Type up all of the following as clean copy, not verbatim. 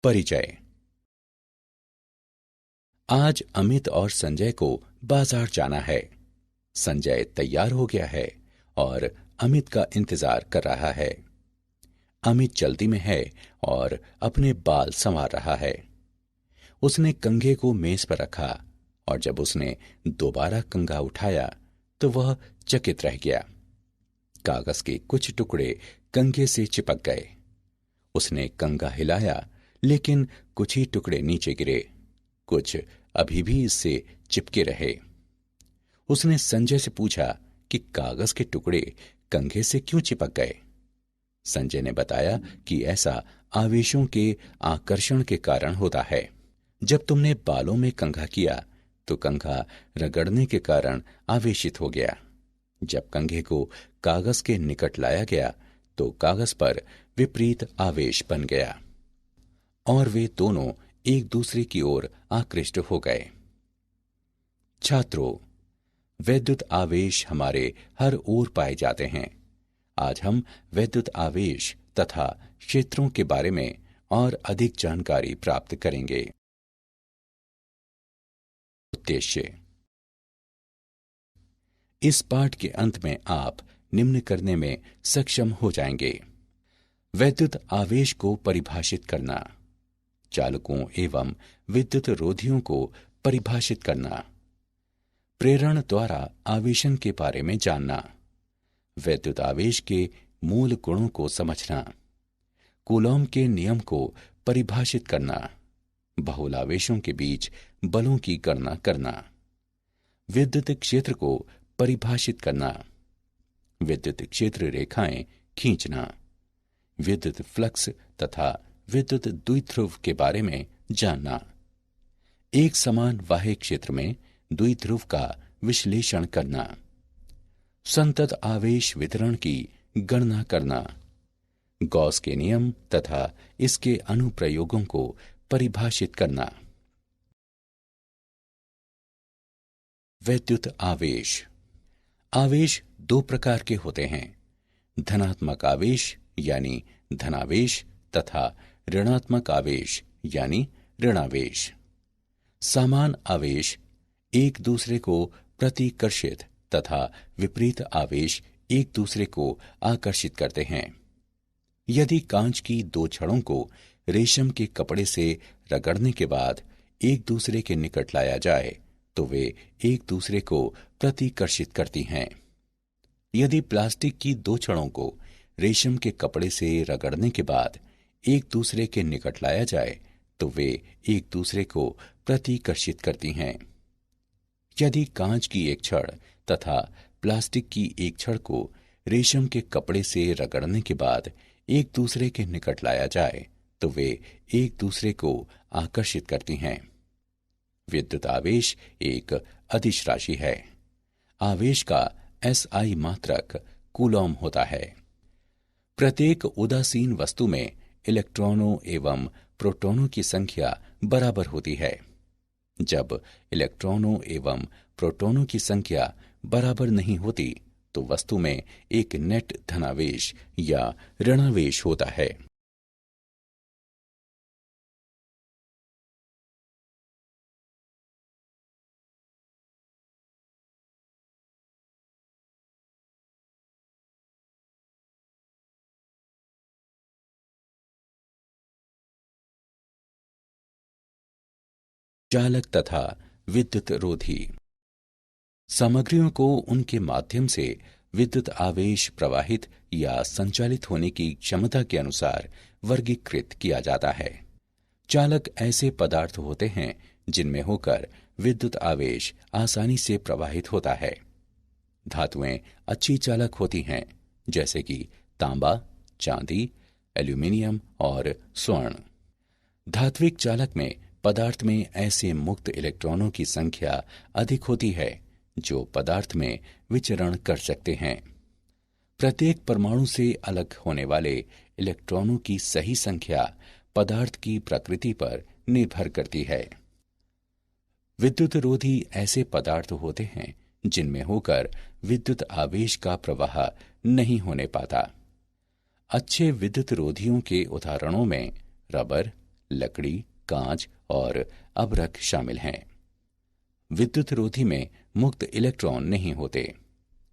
परिचय। आज अमित और संजय को बाजार जाना है। संजय तैयार हो गया है और अमित का इंतजार कर रहा है। अमित जल्दी में है और अपने बाल संवार रहा है। उसने कंघे को मेज पर रखा और जब उसने दोबारा कंघा उठाया तो वह चकित रह गया। कागज के कुछ टुकड़े कंघे से चिपक गए। उसने कंघा हिलाया लेकिन कुछ ही टुकड़े नीचे गिरे, कुछ अभी भी इससे चिपके रहे। उसने संजय से पूछा कि कागज के टुकड़े कंघे से क्यों चिपक गए। संजय ने बताया कि ऐसा आवेशों के आकर्षण के कारण होता है। जब तुमने बालों में कंघा किया तो कंघा रगड़ने के कारण आवेशित हो गया। जब कंघे को कागज के निकट लाया गया तो कागज पर विपरीत आवेश बन गया और वे दोनों एक दूसरे की ओर आकृष्ट हो गए। छात्रों, वैद्युत आवेश हमारे हर ओर पाए जाते हैं। आज हम वैद्युत आवेश तथा क्षेत्रों के बारे में और अधिक जानकारी प्राप्त करेंगे। उद्देश्य। इस पाठ के अंत में आप निम्न करने में सक्षम हो जाएंगे। वैद्युत आवेश को परिभाषित करना, चालकों एवं विद्युत रोधियों को परिभाषित करना, प्रेरण द्वारा आवेशन के बारे में जानना, वैद्युत आवेश के मूल गुणों को समझना, कूलॉम के नियम को परिभाषित करना, बहुलावेशों के बीच बलों की गणना करना, विद्युत क्षेत्र को परिभाषित करना, विद्युत क्षेत्र रेखाएं खींचना, विद्युत फ्लक्स तथा विद्युत द्विध्रुव के बारे में जानना, एक समान बाह्य क्षेत्र में द्विध्रुव का विश्लेषण करना, संतत आवेश वितरण की गणना करना, गॉस के नियम तथा इसके अनुप्रयोगों को परिभाषित करना। वैद्युत आवेश। आवेश दो प्रकार के होते हैं, धनात्मक आवेश यानी धनावेश तथा ऋणात्मक आवेश यानी ऋणावेश। समान आवेश एक दूसरे को प्रतिकर्षित तथा विपरीत आवेश एक दूसरे को आकर्षित करते हैं। यदि कांच की दो छड़ों को रेशम के कपड़े से रगड़ने के बाद एक दूसरे के निकट लाया जाए तो वे एक दूसरे को प्रतिकर्षित करती हैं। यदि प्लास्टिक की दो छड़ों को रेशम के कपड़े से रगड़ने के बाद एक दूसरे के निकट लाया जाए तो वे एक दूसरे को प्रतिकर्षित करती हैं। यदि कांच की एक छड़ तथा प्लास्टिक की एक छड़ को रेशम के कपड़े से रगड़ने के बाद एक दूसरे के निकट लाया जाए तो वे एक दूसरे को आकर्षित करती हैं। विद्युत आवेश एक अदिश राशि है। आवेश का SI मात्रक कूलॉम होता है। प्रत्येक उदासीन वस्तु में इलेक्ट्रॉनों एवं प्रोटॉनों की संख्या बराबर होती है। जब इलेक्ट्रॉनों एवं प्रोटॉनों की संख्या बराबर नहीं होती तो वस्तु में एक नेट धनावेश या ऋणावेश होता है। चालक तथा विद्युत रोधी। सामग्रियों को उनके माध्यम से विद्युत आवेश प्रवाहित या संचालित होने की क्षमता के अनुसार वर्गीकृत किया जाता है। चालक ऐसे पदार्थ होते हैं जिनमें होकर विद्युत आवेश आसानी से प्रवाहित होता है। धातुएं अच्छी चालक होती हैं, जैसे कि तांबा, चांदी, एल्यूमिनियम और स्वर्ण। धात्विक चालक में पदार्थ में ऐसे मुक्त इलेक्ट्रॉनों की संख्या अधिक होती है जो पदार्थ में विचरण कर सकते हैं। प्रत्येक परमाणु से अलग होने वाले इलेक्ट्रॉनों की सही संख्या पदार्थ की प्रकृति पर निर्भर करती है। विद्युत रोधी ऐसे पदार्थ होते हैं जिनमें होकर विद्युत आवेश का प्रवाह नहीं होने पाता। अच्छे विद्युत रोधियों के उदाहरणों में रबर, लकड़ी, कांच और अभ्रक शामिल हैं। विद्युत रोधी में मुक्त इलेक्ट्रॉन नहीं होते।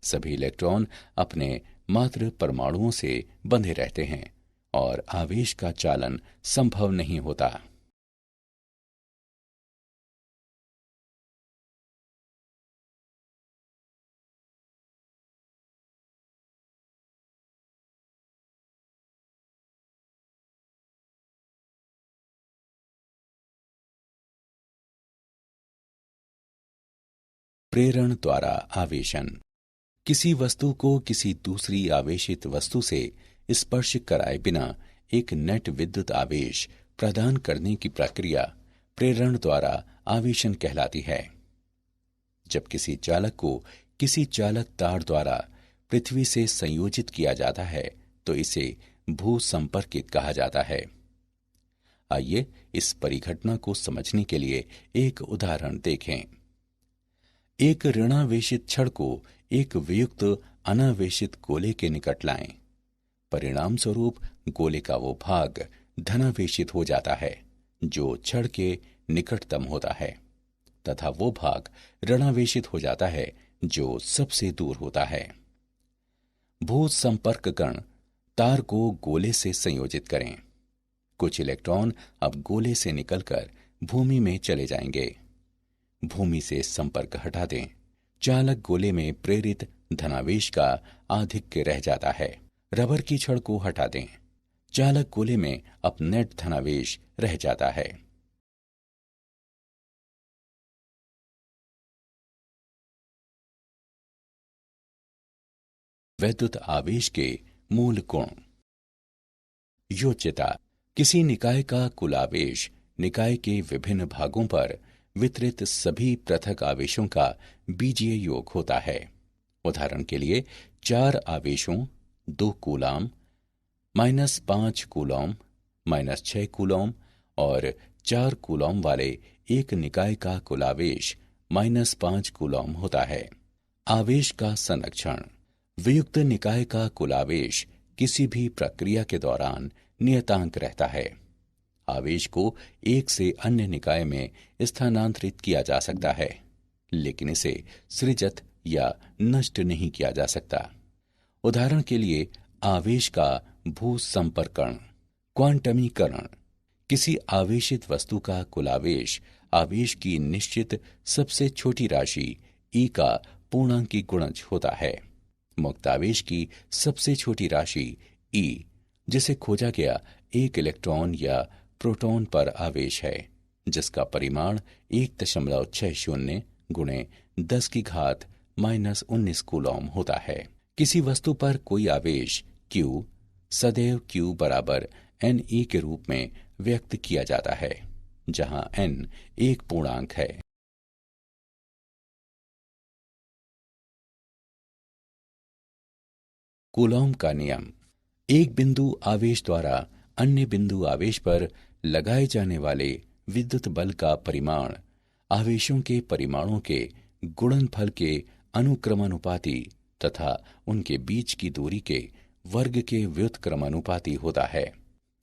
सभी इलेक्ट्रॉन अपने मात्र परमाणुओं से बंधे रहते हैं और आवेश का चालन संभव नहीं होता। प्रेरण द्वारा आवेशन। किसी वस्तु को किसी दूसरी आवेशित वस्तु से स्पर्श कराए बिना एक नेट विद्युत आवेश प्रदान करने की प्रक्रिया प्रेरण द्वारा आवेशन कहलाती है। जब किसी चालक को किसी चालक तार द्वारा पृथ्वी से संयोजित किया जाता है तो इसे भू संपर्कित कहा जाता है। आइए इस परिघटना को समझने के लिए एक उदाहरण देखें। एक ऋणावेशित छड़ को एक वियुक्त अनावेशित गोले के निकट लाएं। परिणाम स्वरूप गोले का वो भाग धनावेशित हो जाता है जो छड़ के निकटतम होता है, तथा वो भाग ऋणावेशित हो जाता है जो सबसे दूर होता है। भू संपर्क कण तार को गोले से संयोजित करें। कुछ इलेक्ट्रॉन अब गोले से निकलकर भूमि में चले जाएंगे। भूमि से संपर्क हटा दें। चालक गोले में प्रेरित धनावेश का आधिक्य रह जाता है। रबर की छड़ को हटा दें। चालक गोले में अब नेट धनावेश रह जाता है। वैद्युत आवेश के मूल गुण। योज्यता। किसी निकाय का कुल आवेश निकाय के विभिन्न भागों पर वितरित सभी पृथक आवेशों का बीजीय योग होता है। उदाहरण के लिए 4 आवेशों 2 कूलाम, -5 कूलॉम, -6 कूलॉम और 4 कूलॉम वाले एक निकाय का कुल आवेश -5 कूलॉम होता है। आवेश का संरक्षण। वियुक्त निकाय का कुल आवेश किसी भी प्रक्रिया के दौरान नियतांक रहता है। आवेश को एक से अन्य निकाय में स्थानांतरित किया जा सकता है, लेकिन इसे सृजित या नष्ट नहीं किया जा सकता। उदाहरण के लिए आवेश का भू संपर्कण। क्वांटमीकरण। किसी आवेशित वस्तु का कुल आवेश आवेश की निश्चित सबसे छोटी राशि ई का पूर्णांकी गुणज होता है। मुक्त आवेश की सबसे छोटी राशि ई, जिसे खोजा गया एक इलेक्ट्रॉन या प्रोटॉन पर आवेश है, जिसका परिमाण 1.60 गुणे 10 की घात -19 कूलॉम होता है। किसी वस्तु पर कोई आवेश Q सदैव Q बराबर Ne के रूप में व्यक्त किया जाता है, जहां n एक पूर्णांक है। कूलॉम का नियम। एक बिंदु आवेश द्वारा अन्य बिंदु आवेश पर लगाए जाने वाले विद्युत बल का परिमाण आवेशों के परिमाणों के गुणनफल के अनुक्रमानुपाती तथा उनके बीच की दूरी के वर्ग के व्युत्क्रमानुपाती होता है।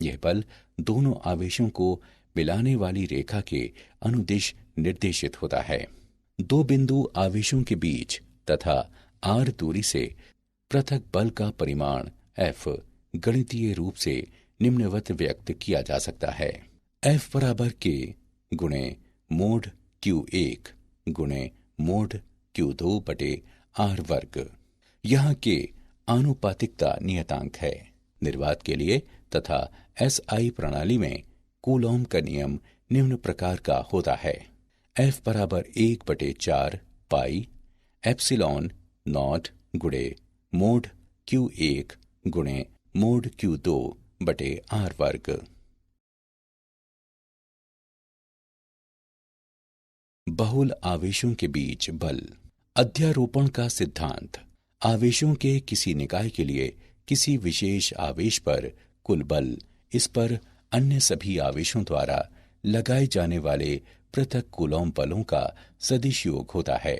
यह बल दोनों आवेशों को मिलाने वाली रेखा के अनुदिश निर्देशित होता है। दो बिंदु आवेशों के बीच तथा r दूरी से पृथक बल का परिमाण F गणितीय रूप से निम्नवत व्यक्त किया जा सकता है। F बराबर K गुणे मोड Q1 गुणे मोड Q2 बटे R वर्ग। यहाँ K आनुपातिकता नियतांक है। निर्वात के लिए तथा SI प्रणाली में कूलॉम का नियम निम्न प्रकार का होता है। F बराबर 1/4 पाई एप्सिलॉन नॉट गुणे मोड Q1 गुणे मोड Q2 बटे R वर्ग। बहुल आवेशों के बीच बल। अध्यारोपण का सिद्धांत। आवेशों के किसी निकाय के लिए किसी विशेष आवेश पर कुल बल इस पर अन्य सभी आवेशों द्वारा लगाए जाने वाले पृथक कूलॉम बलों का सदिश योग होता है।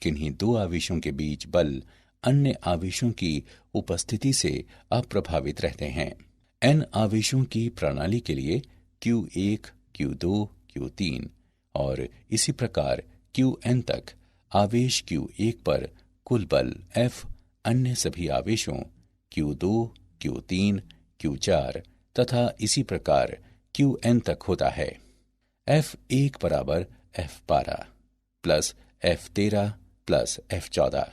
किन्हीं दो आवेशों के बीच बल अन्य आवेशों की उपस्थिति से अप्रभावित रहते हैं। n आवेशों की प्रणाली के लिए Q1, Q2, Q3 और इसी प्रकार Qn तक आवेश Q1 पर कुल बल F अन्य सभी आवेशों Q2, Q3, Q4 तथा इसी प्रकार Qn तक होता है। F1 बराबर F12 plus F13 plus F14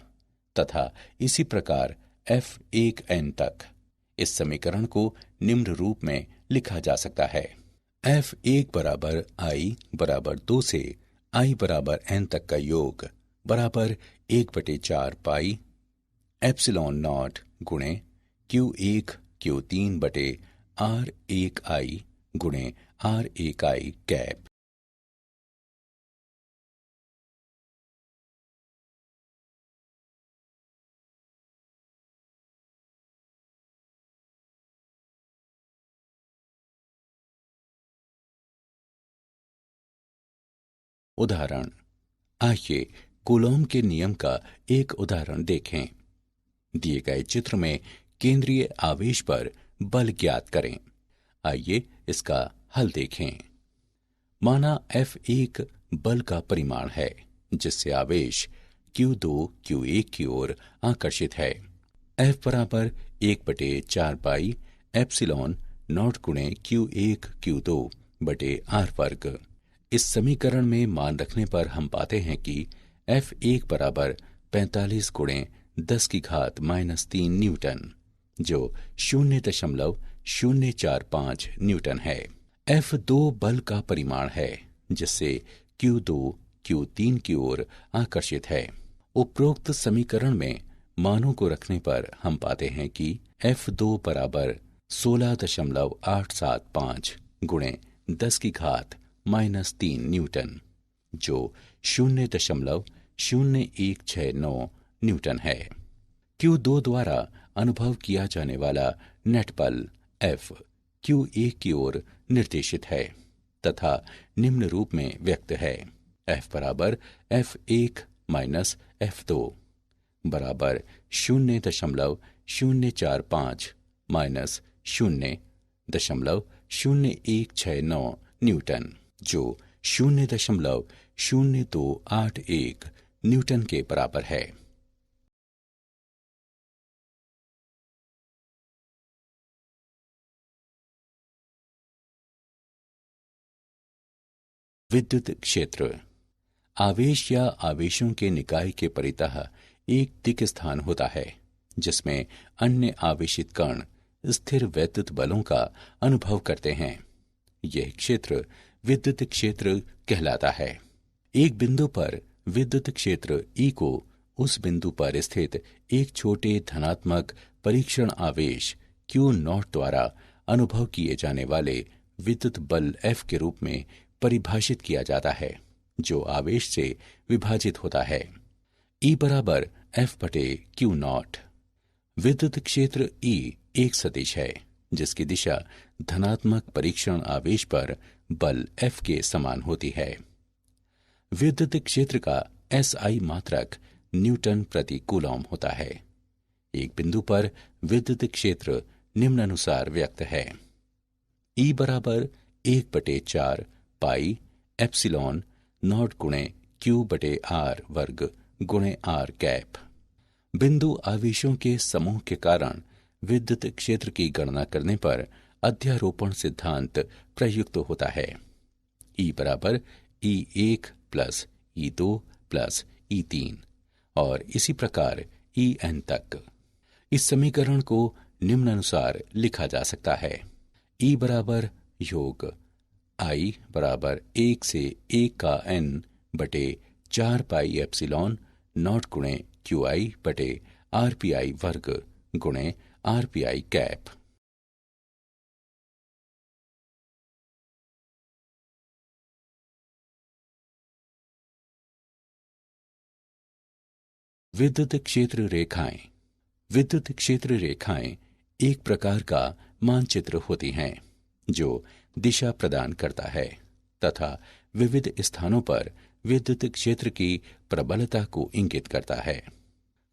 तथा इसी प्रकार F1n तक। इस समीकरण को निम्न रूप में लिखा जा सकता है। F1 बराबर I बराबर 2 से I बराबर n तक का योग बराबर 1/4 पाई एप्सिलॉन नॉट गुणे Q1 Q3 बटे R1I गुणे R1I कैप। उदाहरण, आइए कूलॉम के नियम का एक उदाहरण देखें। दिए गए चित्र में केंद्रीय आवेश पर बल ज्ञात करें। आइए इसका हल देखें। माना F1 बल का परिमाण है जिससे आवेश Q2 Q1 की ओर आकर्षित है। F बराबर 1/4 पाई एप्सिलॉन नॉट गुणे Q1 Q2 बटे R वर्ग। इस समीकरण में मान रखने पर हम पाते हैं कि F1 बराबर 45 गुणे 10 की घात -3 न्यूटन जो 0.045 न्यूटन है। F2 बल का परिमाण है जिससे Q2 Q3 की ओर आकर्षित है। उपरोक्त समीकरण में मानों को रखने पर हम पाते हैं कि F2 बराबर 16.875 गुणे 10 की घात -3 न्यूटन जो 0.0169 न्यूटन है। Q2 द्वारा अनुभव किया जाने वाला नेट बल F Q1 की ओर निर्देशित है तथा निम्न रूप में व्यक्त है। F बराबर F1 माइनस F2 बराबर 0.045 माइनस 0.0169 न्यूटन जो 0.0281 न्यूटन के बराबर है। विद्युत क्षेत्र आवेश या आवेशों के निकाय के परितः एक दिक् स्थान होता है जिसमें अन्य आवेशित कण स्थिर वैद्युत बलों का अनुभव करते हैं। यह क्षेत्र विद्युत क्षेत्र कहलाता है। एक बिंदु पर विद्युत क्षेत्र E को उस बिंदु पर स्थित एक छोटे धनात्मक परीक्षण आवेश Q0 द्वारा अनुभव किए जाने वाले विद्युत बल F के रूप में परिभाषित किया जाता है जो आवेश से विभाजित होता है। E बराबर F/Q0। विद्युत क्षेत्र E एक सदिश है जिसकी दिशा धनात्मक परीक्षण आवेश पर बल F के समान होती है। विद्युत क्षेत्र का SI मात्रक न्यूटन प्रति कूलॉम होता है। एक बिंदु पर विद्युत क्षेत्र निम्नानुसार व्यक्त है। E बराबर 1/4 पाई एप्सिलॉन नॉट गुणे Q/R वर्ग गुणे R कैप। बिंदु आवेशों के समूह के कारण विद्युत क्षेत्र की गणना करने पर अध्यारोपण सिद्धांत प्रयुक्त होता है। E बराबर E1 plus E2 plus E3 और इसी प्रकार En तक। इस समीकरण को निम्नानुसार लिखा जा सकता है। E बराबर योग I बराबर 1 से 1 का n बटे 4 पाई एप्सिलॉन नॉट गुणे QI बटे RPI वर्ग गुणे RPI कैप। विद्युत क्षेत्र रेखाएं। विद्युत क्षेत्र रेखाएं एक प्रकार का मानचित्र होती हैं जो दिशा प्रदान करता है तथा विविध स्थानों पर विद्युत क्षेत्र की प्रबलता को इंगित करता है।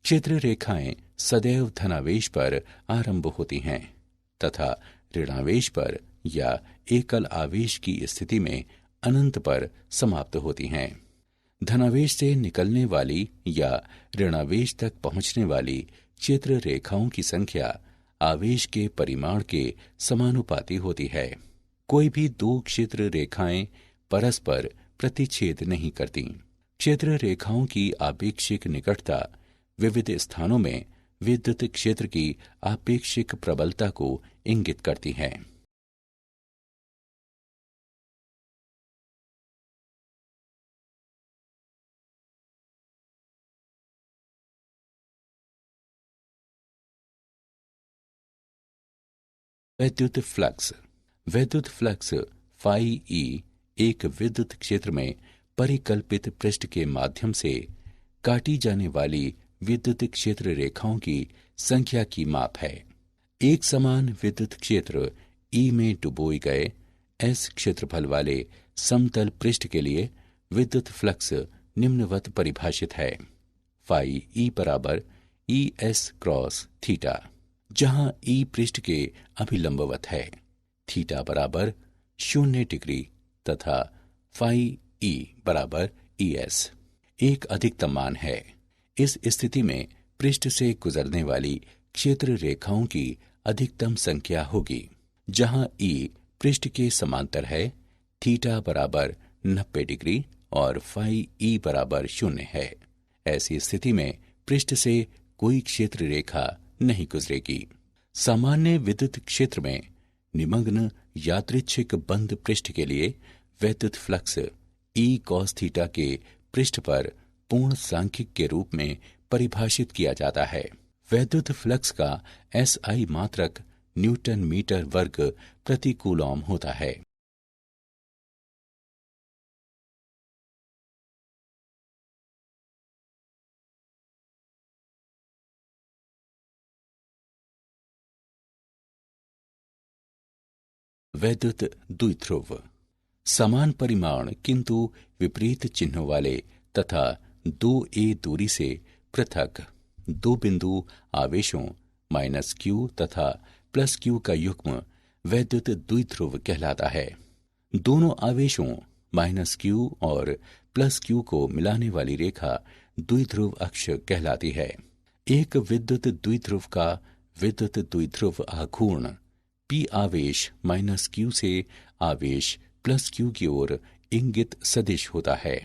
क्षेत्र रेखाएं सदैव धनावेश पर आरंभ होती हैं तथा ऋणावेश पर या एकल आवेश की स्थिति में अनंत पर समाप्त होती हैं। धनावेश से निकलने वाली या ऋणावेश तक पहुंचने वाली क्षेत्र रेखाओं की संख्या आवेश के परिमाण के समानुपाती होती है। कोई भी दो क्षेत्र रेखाएं परस्पर प्रतिच्छेद नहीं करती। क्षेत्र रेखाओं की आपेक्षिक निकटता विविध स्थानों में विद्युत क्षेत्र की आपेक्षिक प्रबलता को इंगित करती है। वैद्युत फ्लक्स। वैद्युत फ्लक्स फाई ई एक विद्युत क्षेत्र में परिकल्पित पृष्ठ के माध्यम से काटी जाने वाली विद्युत क्षेत्र रेखाओं की संख्या की माप है। एक समान विद्युत क्षेत्र ई में डुबोए गए एस क्षेत्रफल वाले समतल पृष्ठ के लिए विद्युत फ्लक्स निम्नवत परिभाषित है। फाई ई बराबर ई एस क्रॉस थीटा, जहां ई पृष्ठ के अभिलंबवत है, थीटा बराबर 0 डिग्री तथा फाई ई बराबर ई एस एक अधिकतम मान है। इस स्थिति में पृष्ठ से गुजरने वाली क्षेत्र रेखाओं की अधिकतम संख्या होगी। जहां ई पृष्ठ के समांतर है, थीटा बराबर 90 डिग्री और फाई ई बराबर 0 है। ऐसी स्थिति में पृष्ठ से कोई क्षेत्र रेखा नहीं गुजरेगी। सामान्य विद्युत क्षेत्र में निमग्न यादृच्छिक बंद पृष्ठ के लिए वैद्युत फ्लक्स ई कॉस थीटा के पृष्ठ पर पूर्ण सांख्यिक के रूप में परिभाषित किया जाता है। वैद्युत फ्लक्स का एसआई मात्रक न्यूटन मीटर वर्ग प्रति कूलॉम होता है। वैद्युत द्विध्रुव। समान परिमाण किंतु विपरीत चिन्हों वाले तथा 2a दूरी से पृथक दो बिंदु आवेशों -q तथा +q का युग्म वैद्युत द्विध्रुव कहलाता है। दोनों आवेशों -q और +q को मिलाने वाली रेखा द्विध्रुव अक्ष कहलाती है। एक विद्युत द्विध्रुव का विद्युत द्विध्रुव आघूर्ण p आवेश -q से आवेश +q की ओर इंगित सदिश होता है,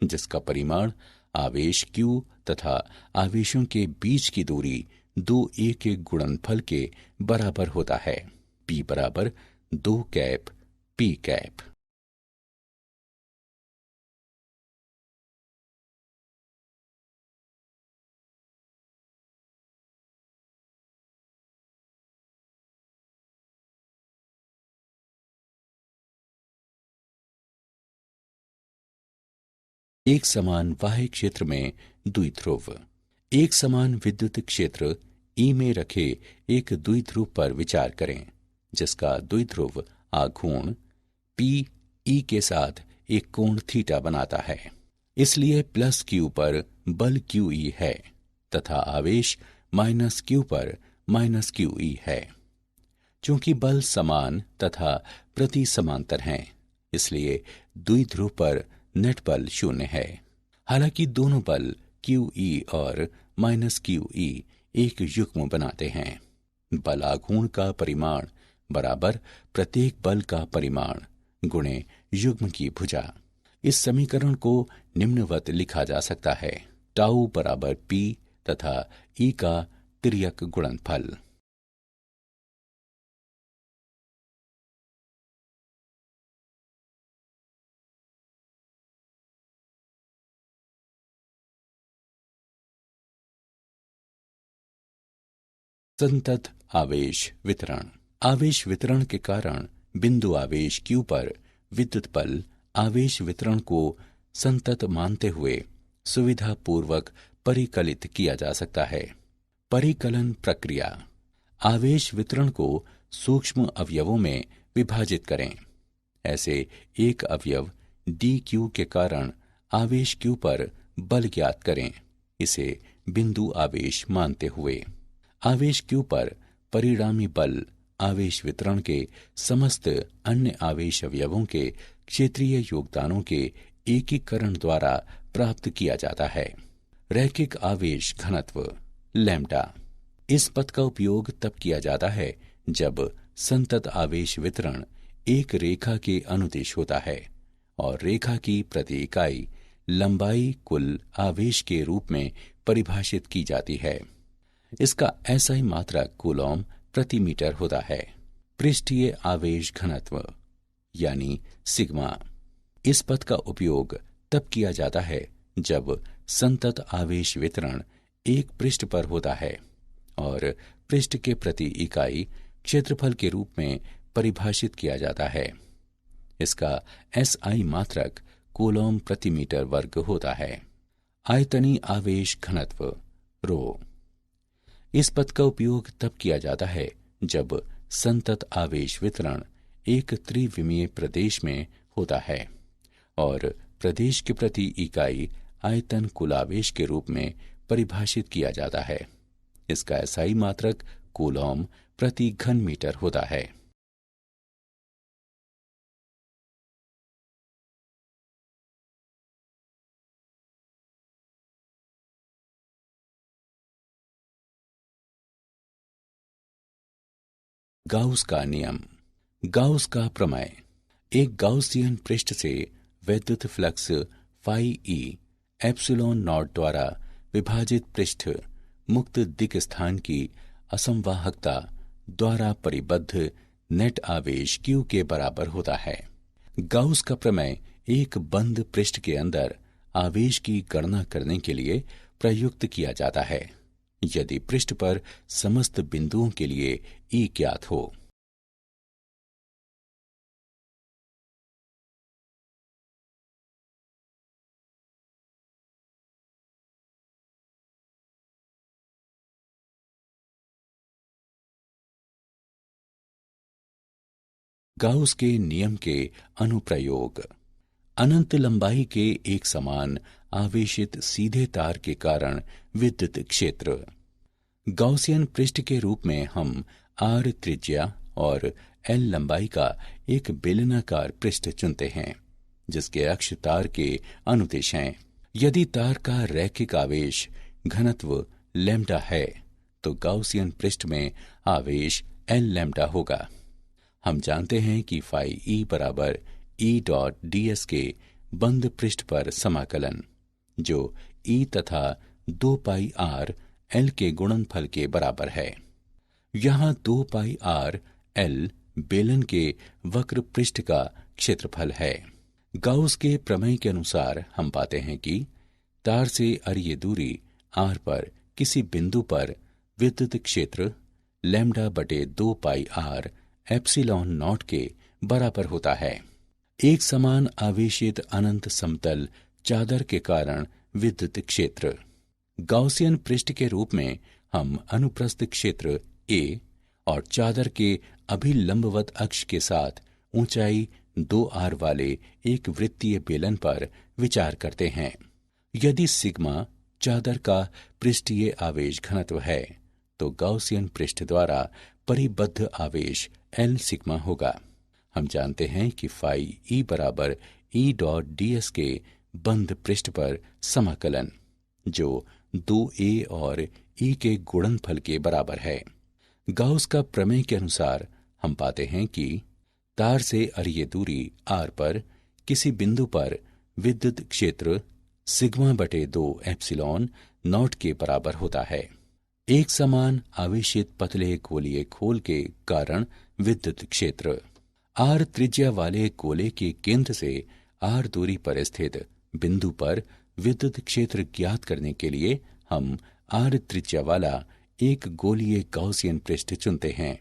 जिसका परिमाण आवेश q तथा आवेशों के बीच की दूरी 2a के गुणनफल के बराबर होता है। p बराबर 2 कैप p कैप। एक समान बाह्य क्षेत्र में द्विध्रुव। एक समान विद्युत क्षेत्र ई में रखे एक द्विध्रुव पर विचार करें, जिसका द्विध्रुव आघूर्ण पी ई के साथ एक कोण थीटा बनाता है। इसलिए +q पर बल QE है तथा आवेश -q पर -QE है। चूंकि बल समान तथा प्रति समांतर हैं, इसलिए द्विध्रुव पर नेट बल 0 है। हालांकि दोनों बल QE और -QE एक युग्म बनाते हैं। बल आघूर्ण का परिमाण बराबर प्रत्येक बल का परिमाण गुणे युग्म की भुजा। इस समीकरण को निम्नवत लिखा जा सकता है: टाउ बराबर P तथा E का तिर्यक गुणनफल। संतत आवेश वितरण। आवेश वितरण के कारण बिंदु आवेश Q पर विद्युत बल आवेश वितरण को संतत मानते हुए सुविधा पूर्वक परिकलित किया जा सकता है। परिकलन प्रक्रिया। आवेश वितरण को सूक्ष्म अवयवों में विभाजित करें। ऐसे एक अवयव dq के कारण आवेश Q पर बल ज्ञात करें, इसे बिंदु आवेश मानते हुए। आवेश Q पर परिणामी बल आवेश वितरण के समस्त अन्य आवेश अवयवों के क्षेत्रीय योगदानों के एकीकरण द्वारा प्राप्त किया जाता है। रैखिक आवेश घनत्व लैम्ब्डा। इस पद का उपयोग तब किया जाता है जब संतत आवेश वितरण एक रेखा के अनुदिश होता है और रेखा की प्रति इकाई लंबाई कुल आवेश के रूप में परिभाषित की जाती है। इसका SI मात्रक कूलॉम प्रति मीटर होता है। पृष्ठीय आवेश घनत्व यानी सिग्मा। इस पद का उपयोग तब किया जाता है जब संतत आवेश वितरण एक पृष्ठ पर होता है और पृष्ठ के प्रति इकाई क्षेत्रफल के रूप में परिभाषित किया जाता है। इसका SI मात्रक कूलॉम प्रति मीटर वर्ग होता है। आयतनी आवेश घनत्व रो। इस पद का उपयोग तब किया जाता है जब संतत आवेश वितरण एक त्रिविमीय प्रदेश में होता है और प्रदेश के प्रति इकाई आयतन कुल आवेश के रूप में परिभाषित किया जाता है। इसका SI मात्रक कूलॉम प्रति घन मीटर होता है। गाउस का नियम। गाउस का प्रमेय। एक गाउसियन पृष्ठ से वैद्युत flux phi E epsilon naught द्वारा विभाजित पृष्ठ मुक्त दिक् स्थान की असंवाहकता द्वारा परिबद्ध नेट आवेश Q के बराबर होता है। गाउस का प्रमेय एक बंद पृष्ठ के अंदर आवेश की गणना करने के लिए प्रयुक्त किया जाता है यदि पृष्ठ पर समस्त बिंदुओं के लिए E ज्ञात हो। गाउस के नियम के अनुप्रयोग। अनंत लंबाई के एक समान आवेशित सीधे तार के कारण विद्युत क्षेत्र। गाउसियन पृष्ठ के रूप में हम R त्रिज्या और L लंबाई का एक बेलनाकार पृष्ठ चुनते हैं जिसके अक्ष तार के अनुदिश हैं। यदि तार का रैखिक आवेश घनत्व लैम्ब्डा है तो गाउसियन पृष्ठ में आवेश L लैम्ब्डा होगा। हम जानते हैं कि फाई E बराबर E डॉट ds के बंद पृष्ठ पर समाकलन जो E तथा 2 पाई r L के गुणनफल के बराबर है। यहाँ 2 पाई r L बेलन के वक्र पृष्ठ का क्षेत्रफल है। गाउस के प्रमेय के अनुसार हम पाते हैं कि तार से अरीय दूरी r पर किसी बिंदु पर विद्युत क्षेत्र लैम्ब्डा बटे 2 पाई r एप्सिलॉन नॉट के बराबर होता है। एक समान आवेशित अनंत समतल चादर के कारण विद्युत क्षेत्र। गाउसियन पृष्ठ के रूप में हम अनुप्रस्थ क्षेत्र A और चादर के अभिलंबवत अक्ष के साथ ऊंचाई 2r वाले एक वृत्तीय बेलन पर विचार करते हैं। यदि सिग्मा चादर का पृष्ठीय आवेश घनत्व है तो गाउसियन पृष्ठ द्वारा परिबद्ध आवेश L सिग्मा होगा। हम जानते हैं कि फाई E बराबर E डॉट ds के बंद पृष्ठ पर समाकलन जो 2a और E के गुणनफल के बराबर है। गाउस का प्रमेय के अनुसार हम पाते हैं कि तार से अरीय दूरी r पर किसी बिंदु पर विद्युत क्षेत्र सिग्मा बटे 2 एप्सिलॉन नॉट के बराबर होता है। एक समान आवेशित पतले गोलीय खोल के कारण विद्युत क्षेत्र। r त्रिज्या वाले गोले के केंद्र से r दूरी पर स्थित बिंदु पर विद्युत क्षेत्र ज्ञात करने के लिए हम r त्रिज्या वाला एक गोलीय गाउसियन पृष्ठ चुनते हैं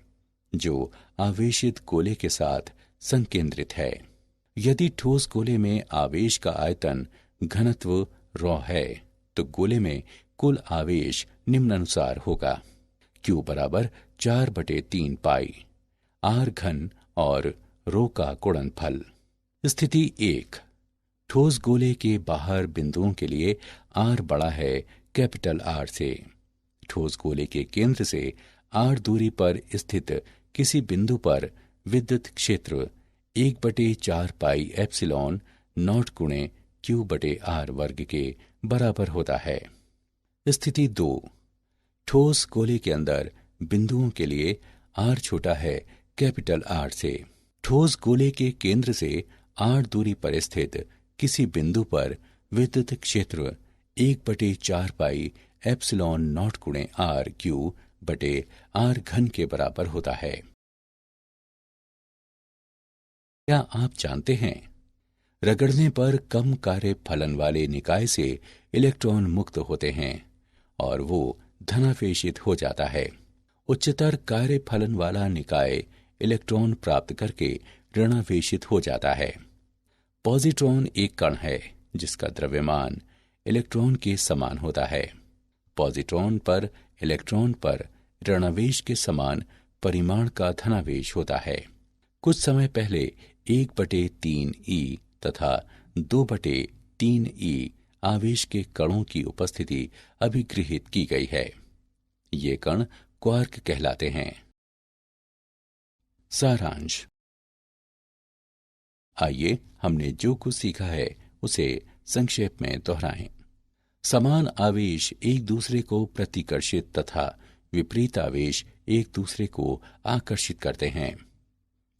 जो आवेशित गोले के साथ संकेंद्रित है। यदि ठोस गोले में आवेश का आयतन घनत्व ρ है तो गोले में कुल आवेश निम्नानुसार होगा। Q बराबर 4/3 पाई r घन और ρ का गुणनफल। स्थिति 1। ठोस गोले के बाहर बिंदुओं के लिए r बड़ा है कैपिटल R से। ठोस गोले के केंद्र से r दूरी पर स्थित किसी बिंदु पर विद्युत क्षेत्र 1/4 पाई एप्सिलॉन नॉट गुणे Q/r वर्ग के बराबर होता है। स्थिति 2, ठोस गोले के अंदर बिंदुओं के लिए r छोटा है कैपिटल R से। ठोस गोले के केंद्र से r दूरी पर स्थित किसी बिंदु पर विद्युत क्षेत्र 1/4 पाई एप्सिलॉन नॉट गुणे r/r³ के बराबर होता है। क्या आप जानते हैं, रगड़ने पर कम कार्य फलन वाले निकाय से इलेक्ट्रॉन मुक्त होते हैं और वो धनावेशित हो जाता है। उच्चतर कार्य फलन वाला निकाय इलेक्ट्रॉन प्राप्त करके ऋणावेशित हो जाता है। पॉजिट्रॉन एक कण है जिसका द्रव्यमान इलेक्ट्रॉन के समान होता है। पॉजिट्रॉन पर इलेक्ट्रॉन पर ऋणावेश के समान परिमाण का धनावेश होता है। कुछ समय पहले 1/3e तथा 2/3e आवेश के कणों की उपस्थिति अभिगृहित की गई है। ये कण क्वार्क कहलाते हैं। सारांश। आइए हमने जो कुछ सीखा है उसे संक्षेप में दोहराएं। समान आवेश एक दूसरे को प्रतिकर्षित तथा विपरीत आवेश एक दूसरे को आकर्षित करते हैं।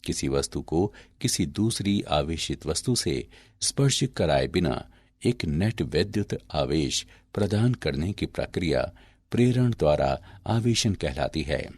किसी वस्तु को किसी दूसरी आवेशित वस्तु से स्पर्श कराए बिना एक नेट वैद्युत आवेश प्रदान करने की प्रक्रिया प्रेरण द्वारा आवेशन कहलाती है।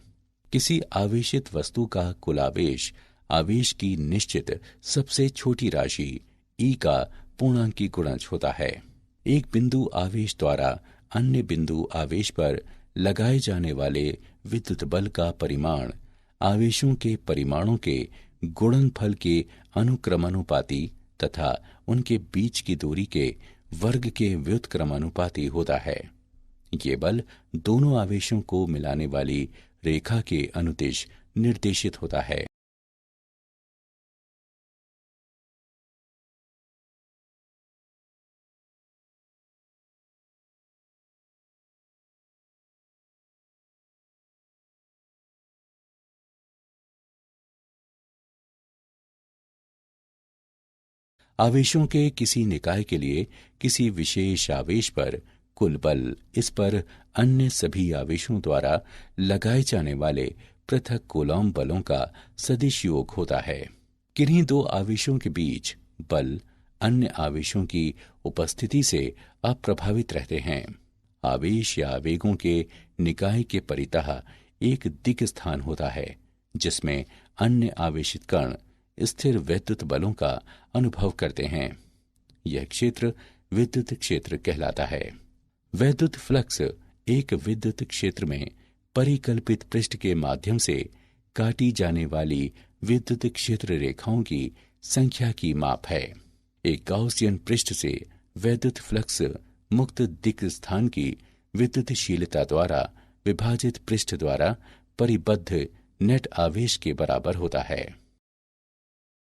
किसी आवेशित वस्तु का कुल आवेश आवेश की निश्चित सबसे छोटी राशि E का पूर्णांकी गुणज होता है। एक बिंदु आवेश द्वारा अन्य बिंदु आवेश पर लगाए जाने वाले विद्युत बल का परिमाण आवेशों के परिमाणों के गुणनफल के अनुक्रमानुपाती तथा उनके बीच की दूरी के वर्ग के व्युत्क्रमानुपाती होता है। ये बल दोनों आवेशों को मिलाने वाली रेखा के अनुदिश निर्देशित होता है। आवेशों के किसी निकाय के लिए किसी विशेष आवेश पर कुल बल इस पर अन्य सभी आवेशों द्वारा लगाए जाने वाले पृथक कूलॉम बलों का सदिश योग होता है। किन्हीं दो आवेशों के बीच बल अन्य आवेशों की उपस्थिति से अप्रभावित रहते हैं। आवेश या आवेगों के निकाय के परितः एक दिक् स्थान होता है जिसमें अन्य आवेशित कण स्थिर वैद्युत बलों का अनुभव करते हैं। यह क्षेत्र विद्युत क्षेत्र कहलाता है। वैद्युत फ्लक्स एक विद्युत क्षेत्र में परिकल्पित पृष्ठ के माध्यम से काटी जाने वाली विद्युत क्षेत्र रेखाओं की संख्या की माप है। एक गाउसियन पृष्ठ से वैद्युत फ्लक्स मुक्त दिक् स्थान की विद्युतशीलता द्वारा विभाजित पृष्ठ द्वारा परिबद्ध नेट आवेश के बराबर होता है।